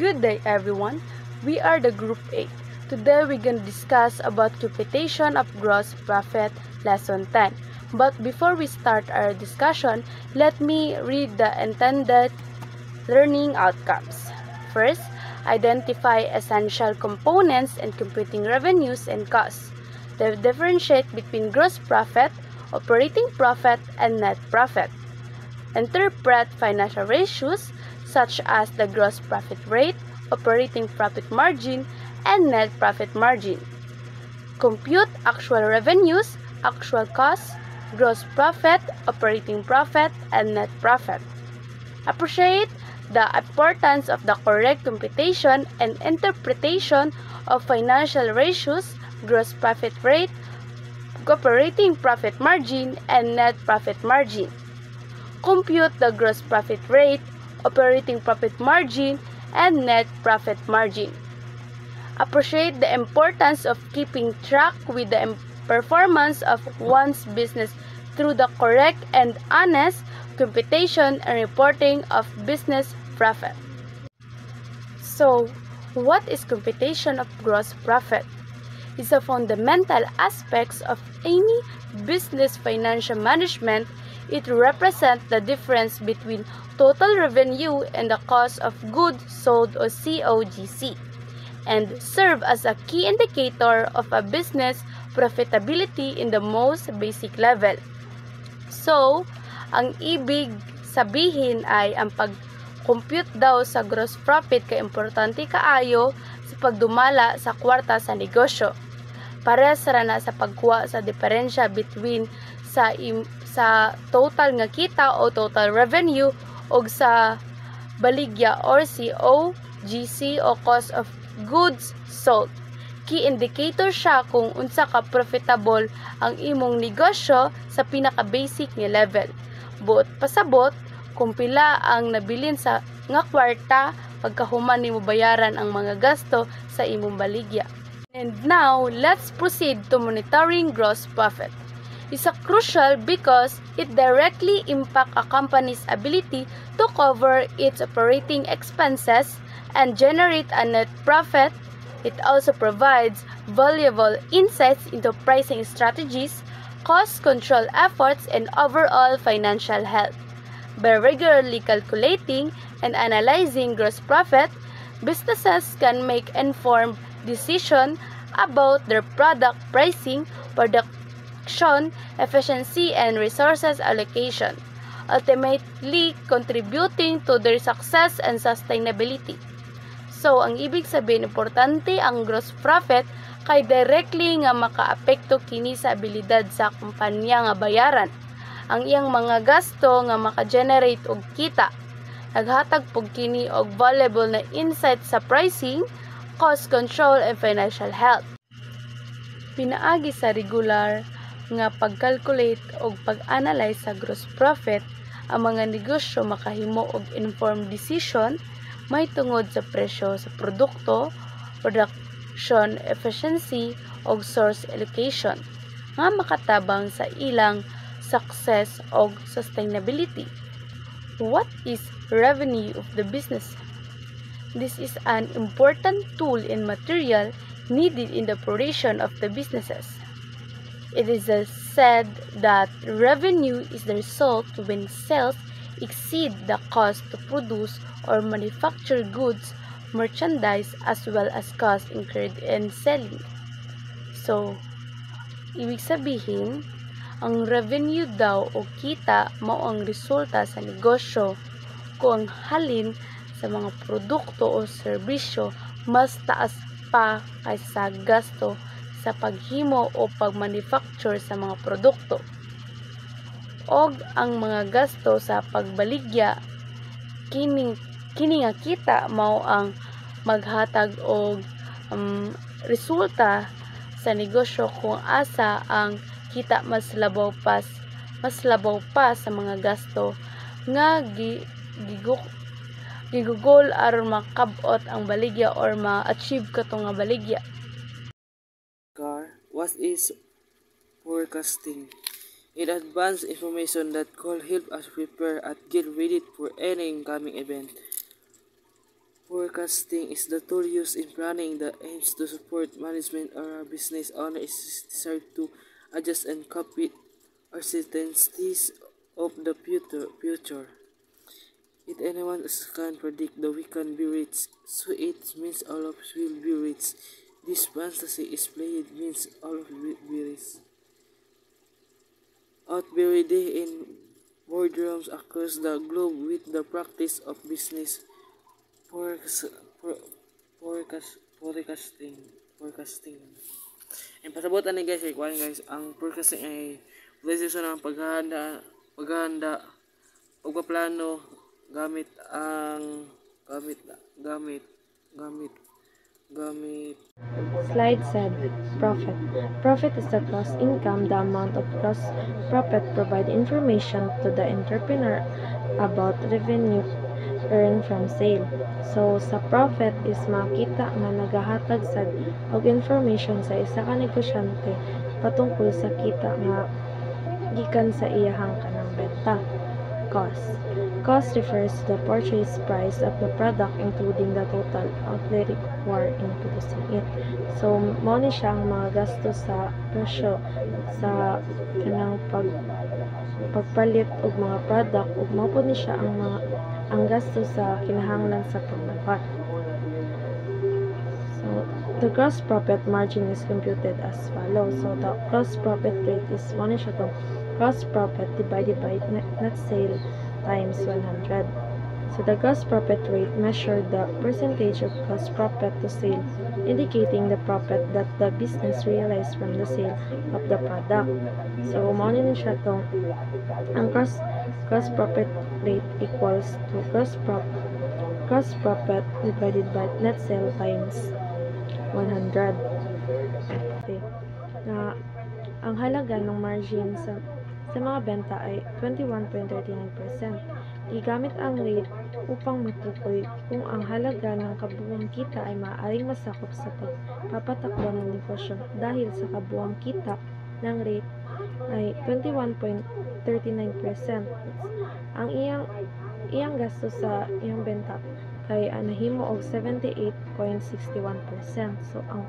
Good day everyone. We are the Group 8. Today we're going to discuss about computation of gross profit lesson 10. But before we start our discussion, let me read the intended learning outcomes. First, identify essential components in computing revenues and costs. Differentiate between gross profit, operating profit, and net profit. Interpret financial ratios such as the gross profit rate, operating profit margin, and net profit margin. Compute actual revenues, actual costs, gross profit, operating profit, and net profit. Appreciate the importance of the correct computation and interpretation of financial ratios, gross profit rate, operating profit margin, and net profit margin. Compute the gross profit rate, operating profit margin, and net profit margin. Appreciate the importance of keeping track with the performance of one's business through the correct and honest computation and reporting of business profit. So, what is computation of gross profit? It's a fundamental aspect of any business financial management. It represents the difference between total revenue and the cost of goods sold or COGC, and serve as a key indicator of a business profitability in the most basic level. So, ang ibig sabihin ay ang pag-compute daw sa gross profit kay importante kaayo sa pagdumala sa kwarta sa negosyo. Pares ra na sa pagkuha sa diferensya between sa total nga kita o total revenue og sa baligya or COGC o cost of goods sold. Key indicator siya kung unsa ka profitable ang imong negosyo sa pinaka-basic nga level. Buot pasabot kung pila ang nabilin sa nga kwarta pagkahuman nimo bayaran ang mga gasto sa imong baligya. And now, let's proceed to monitoring gross profit. It's crucial because it directly impacts a company's ability to cover its operating expenses and generate a net profit. It also provides valuable insights into pricing strategies, cost control efforts, and overall financial health. By regularly calculating and analyzing gross profit, businesses can make informed decisions about their product pricing, production efficiency, and resources allocation, ultimately contributing to their success and sustainability. So, ang ibig sabihin, importante ang gross profit kay directly nga makaapekto kini sa abilidad sa kumpanya nga bayaran ang iyang mga gasto nga maka-generate og kita. Naghatag pug kini og valuable na insight sa pricing, cost control, and financial health. Pinaagi sa regular nga pag-calculate o pag-analyze sa gross profit, ang mga negosyo makahimo og informed decision may tungod sa presyo sa produkto, production efficiency, o source allocation nga makatabang sa ilang success o sustainability. What is revenue of the business? This is an important tool and material needed in the operation of the businesses. It is said that revenue is the result when sales exceed the cost to produce or manufacture goods, merchandise, as well as costs incurred in selling. So, ibig sabihin, ang revenue daw o kita mao ang resulta sa negosyo kung halin sa mga produkto o serbisyo mas taas pa kaysa sa gasto sa paghimo o pagmanufacture sa mga produkto. Og ang mga gasto sa pagbaligya kini nga kita mao ang maghatag og resulta sa negosyo kung asa ang kita mas labaw pa sa mga gasto nga gigugol aron makabot ang baligya or ma-achieve kato nga baligya. What is forecasting? It advanced information that could help us prepare and get ready for any incoming event. Forecasting is the tool used in planning that aims to support management or a business owner is desired to adjust and cope uncertainties of the future. If anyone can predict the weekend be reached, so it means all of it will be reached. This fantasy is played means all of it will be reached. Out every day in boardrooms across the globe with the practice of business forecast, forecasting. Forecasting. And pasabutan ni guys, kuan guys, ang forecasting ay proseso ng paghahanda, pagpaplano gamit ang gamit. Slide said, profit. Profit is the gross income. The amount of gross profit provide information to the entrepreneur about revenue earned from sale. So, sa profit is makita nga nagahatag sad og information sa isa ka negosyante patungkol sa kita nga gikan sa iyahang kanang benta. Cost. Cost refers to the purchase price of the product including the total outlay required in producing it. So, mao ni siya ang mga gasto sa presyo sa kanang pagpalit og mga product ug mao pod ni siya ang gasto sa kinahanglan sa pagbuhat. So, the gross profit margin is computed as follows. So, the gross profit rate is mao ni siya to gross profit divided by net sale times 100. So the gross profit rate measured the percentage of gross profit to sale, indicating the profit that the business realized from the sale of the product. So mao ni siya to ang gross profit rate equals to gross profit divided by net sale times 100. Okay. Na ang halaga ng margin sa mga benta ay 21.39%. Gigamit ang rate upang matukoy kung ang halaga ng kabuuang kita ay maaaring masakop sa pagpapatakbo ng negosyo dahil sa kabuuang kita ng rate ay 21.39%. Ang iyang gasto sa iyang benta kay nahimo og 78.61%. So ang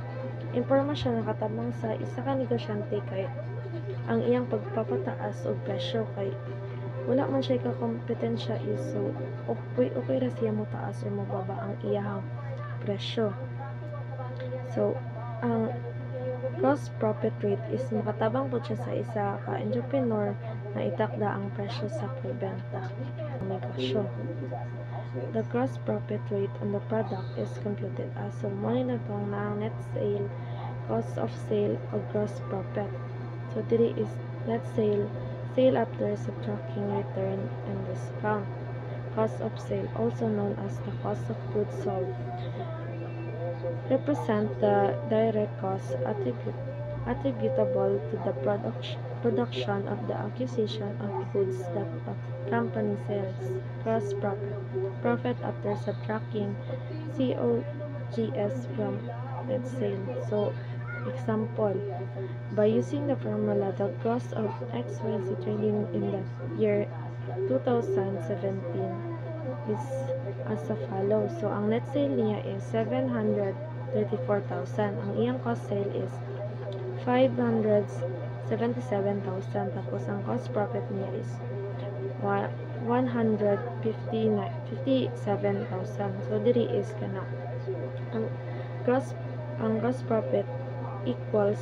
impormasyon na katabang sa isa ka negosyante kay ang iyang pagpapataas og presyo kay wala man siya ka-kompetensya so okay ra siya mo taas o mababa ang iyang presyo. So ang gross profit rate is makatabang po siya sa isa ka entrepreneur na itakda ang presyo sa pagbenta ng negosyo. The gross profit rate on the product is computed as so monitor na net sale, cost of sale o gross profit. So diri is net sale after subtracting return and discount. Cost of sale, also known as the cost of goods sold, represent the direct cost attributable to the production of the acquisition of goods that the company sells. Gross profit. Profit after subtracting COGS from net sale. So example, by using the formula, the gross of XYZ trading in the year 2017 is as follows. So, ang net sale niya is 734,000. Ang iyang cost sale is 577,000. Tapos, ang cost profit niya is 157,000. So, diri is kana. Ang gross profit equals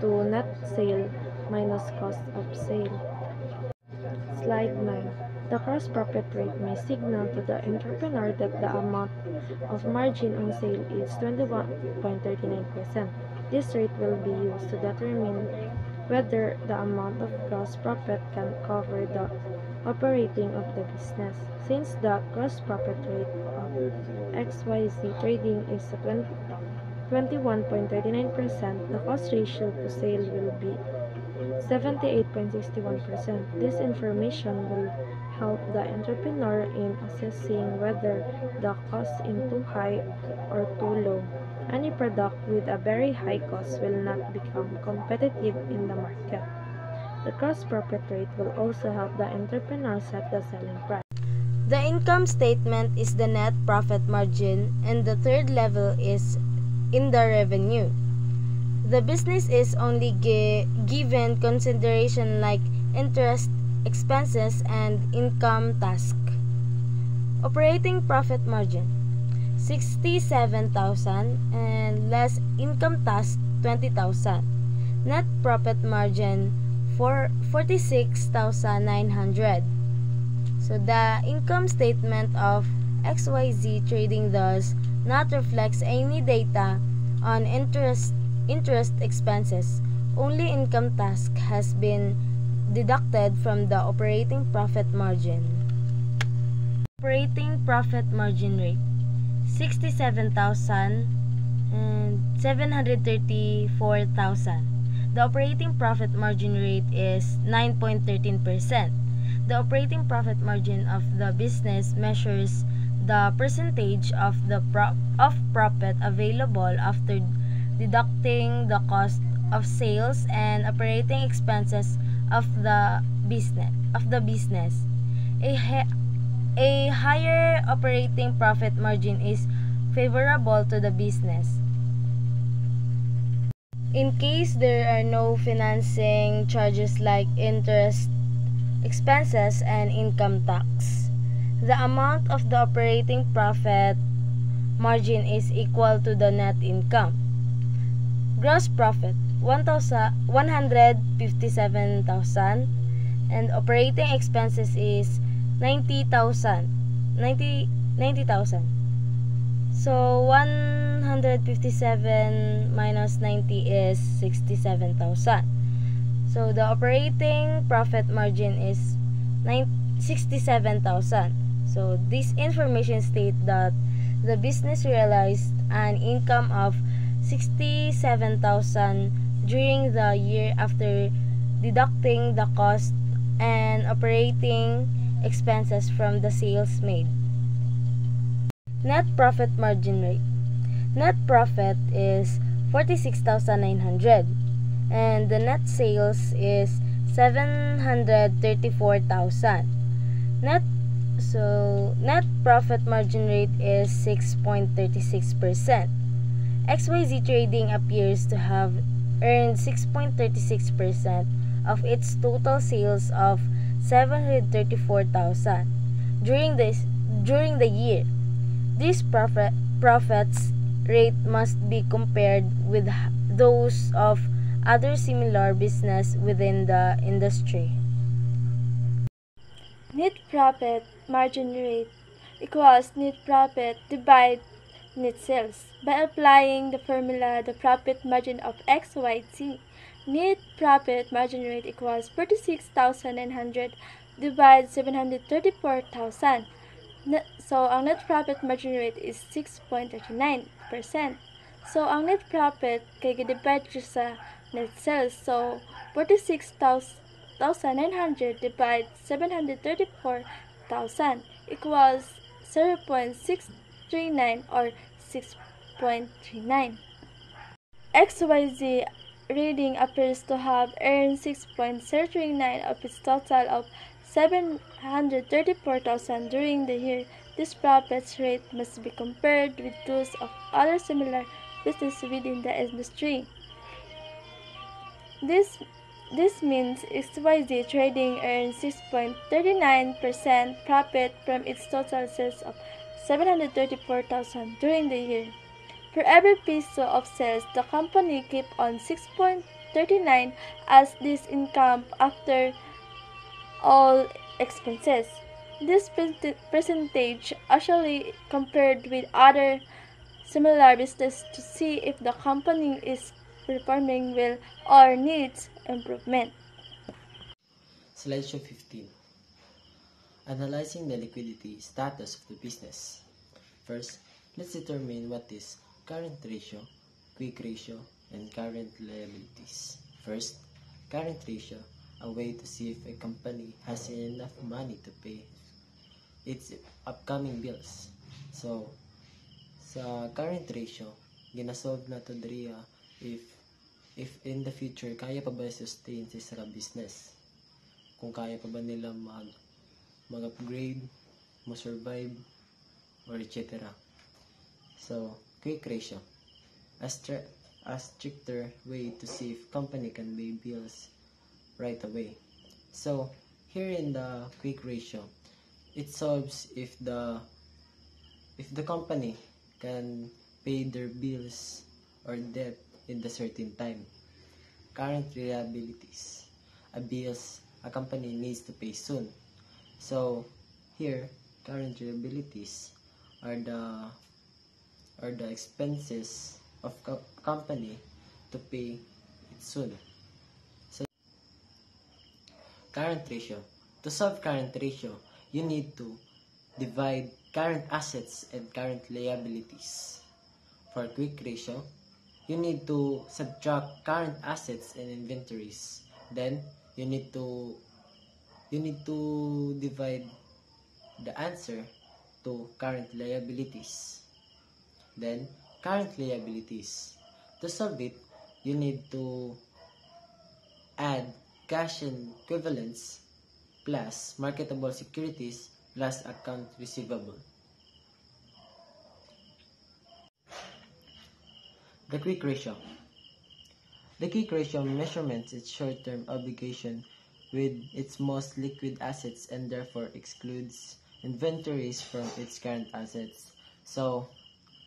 to net sale minus cost of sale. Slide 9. The gross profit rate may signal to the entrepreneur that the amount of margin on sale is 21.39%. This rate will be used to determine whether the amount of gross profit can cover the operating of the business. Since the gross profit rate of XYZ trading is 21.39%, the cost ratio to sale will be 78.61%. This information will help the entrepreneur in assessing whether the cost is too high or too low. Any product with a very high cost will not become competitive in the market. The gross profit rate will also help the entrepreneur set the selling price. The income statement is the net profit margin, and the third level is in the revenue. The business is only given consideration like interest, expenses, and income tax. Operating profit margin 67,000 and less income tax 20,000. Net profit margin for 46,900. So the income statement of XYZ Trading does not reflect any data on interest expenses. Only income tax has been deducted from the operating profit margin. Operating profit margin rate 67,000 and 734,000. The operating profit margin rate is 9.13%. The operating profit margin of the business measures the percentage of the profit available after deducting the cost of sales and operating expenses of the business. A higher operating profit margin is favorable to the business. In case there are no financing charges like interest, expenses, and income tax, the amount of the operating profit margin is equal to the net income. Gross profit 157,000 and operating expenses is 90,000. So 157 minus 90 is 67,000. So the operating profit margin is 67,000. So this information states that the business realized an income of 67,000 during the year after deducting the cost and operating expenses from the sales made. Net profit margin rate. Net profit is 46,900 and the net sales is 734,000. Net profit margin rate is 6.36%. XYZ Trading appears to have earned 6.36% of its total sales of 734,000 during the year. This profits rate must be compared with those of other similar business within the industry. Net profit margin rate equals net profit divided net sales. By applying the formula, the profit margin of XYZ, net profit margin rate equals 46,900 divided 734,000. So, ang net profit margin rate is 6.39%. So, ang net profit kay divide sa net sales. So, 46,900 divided 734,000 equals 0.639 or 6.39. XYZ Reading appears to have earned 6.039 of its total of 734,000 during the year. This profit rate must be compared with those of other similar businesses within the industry. This means XYZ Trading earned 6.39% profit from its total sales of 734,000 during the year. For every piso of sales, the company kept on 6.39 as this income after all expenses. This percentage actually compared with other similar businesses to see if the company is performing well or needs improvement. Slideshow 15. Analyzing the liquidity status of the business. First, let's determine what is current ratio, quick ratio, and current liabilities. First, current ratio, a way to see if a company has enough money to pay its upcoming bills. So, sa current ratio, ginasolve na to diriya if in the future kaya pa ba sustain sa business. Kung kaya pa ba nila mag-upgrade, mo survive, or etc. So, quick ratio. A stricter way to see if company can pay bills right away. So, here in the quick ratio, it solves if the company can pay their bills or debt in the certain time. Current liabilities, bills a company needs to pay soon. So here, current liabilities are the expenses of company to pay it soon. So current ratio. To solve current ratio, you need to divide current assets and current liabilities. For quick ratio, you need to subtract current assets and inventories. Then you need to divide the answer to current liabilities. Then current liabilities. To solve it, you need to add cash and equivalents plus marketable securities plus account receivable. The quick ratio. The quick ratio measurements its short-term obligation with its most liquid assets and therefore excludes inventories from its current assets. So,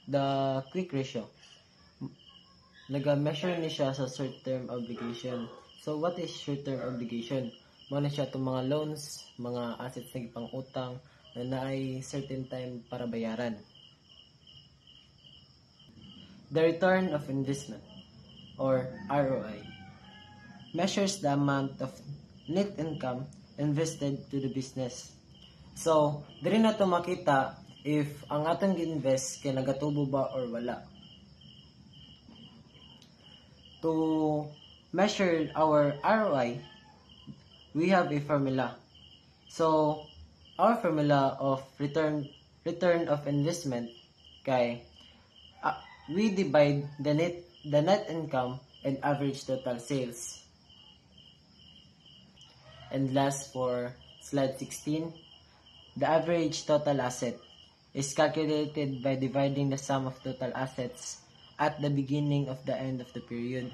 the quick ratio, nag-measure ni siya sa short-term obligation. So, what is short-term obligation? Muna siya itong mga loans, mga assets na ipang utang na naay certain time para bayaran. The return of investment, or ROI, measures the amount of net income invested to the business. So, diri na to makita if ang atong gi-invest kay nagatubo ba or wala. To measure our ROI, we have a formula. So, our formula of return of investment kay we divide the net income and average total sales. And last, for slide 16, the average total asset is calculated by dividing the sum of total assets at the beginning of the end of the period.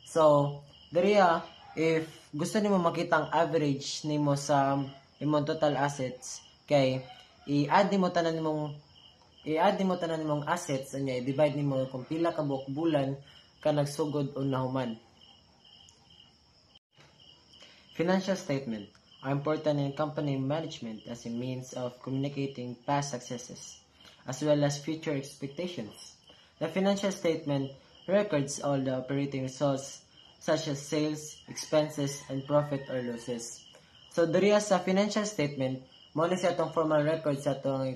So, dariya, if gusto nimo makita ang average nimo sa imong total assets, kay i-add nimo tanan nimong assets anya i-divide nimo kung pila ka buok bulan ka nagsugod o nahuman. Financial statement are important in company management as a means of communicating past successes as well as future expectations. The financial statement records all the operating results such as sales, expenses, and profit or losses. So diriya sa financial statement, mo na siya itong formal record sa itong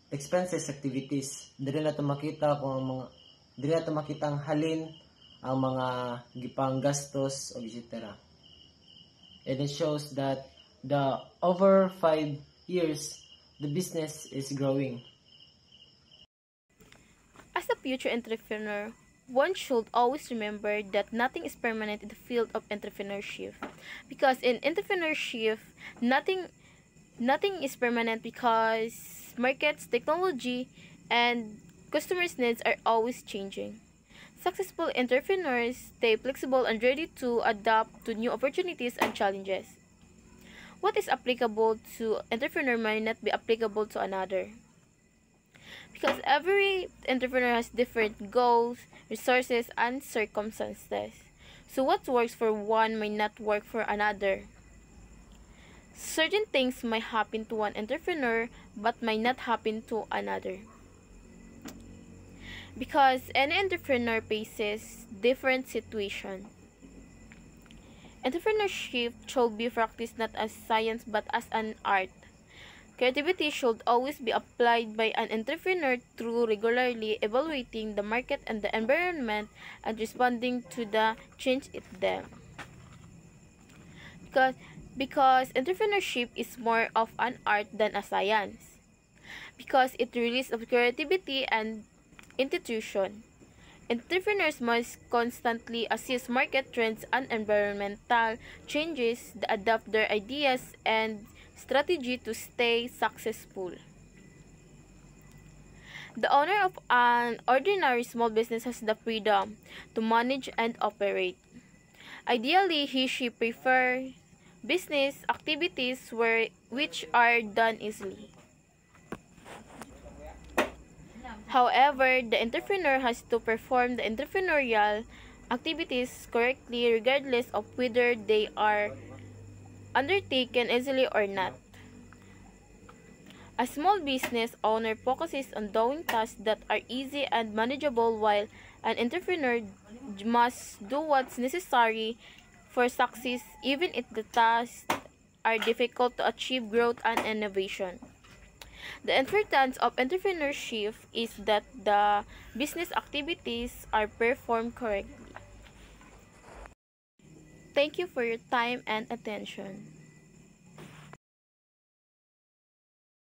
expenses activities. Diri na ito makita ang halin, ang mga gipang gastos, etc. And it shows that over 5 years, the business is growing. As a future entrepreneur, one should always remember that nothing is permanent in the field of entrepreneurship. Because in entrepreneurship, nothing is permanent because markets, technology, and customers' needs are always changing. Successful entrepreneurs stay flexible and ready to adapt to new opportunities and challenges. What is applicable to entrepreneur might not be applicable to another. Because every entrepreneur has different goals, resources, and circumstances. So what works for one may not work for another. Certain things might happen to one entrepreneur but might not happen to another. Because any entrepreneur faces different situations. Entrepreneurship should be practiced not as science but as an art. Creativity should always be applied by an entrepreneur through regularly evaluating the market and the environment and responding to the change in them. Because entrepreneurship is more of an art than a science. Because it relies on creativity and institution. Entrepreneurs must constantly assess market trends and environmental changes, adapt their ideas, and strategy to stay successful. The owner of an ordinary small business has the freedom to manage and operate. Ideally, he/she prefer business activities which are done easily. However, the entrepreneur has to perform the entrepreneurial activities correctly regardless of whether they are undertaken easily or not. A small business owner focuses on doing tasks that are easy and manageable, while an entrepreneur must do what's necessary for success even if the tasks are difficult to achieve growth and innovation. The importance of entrepreneurship is that the business activities are performed correctly. Thank you for your time and attention.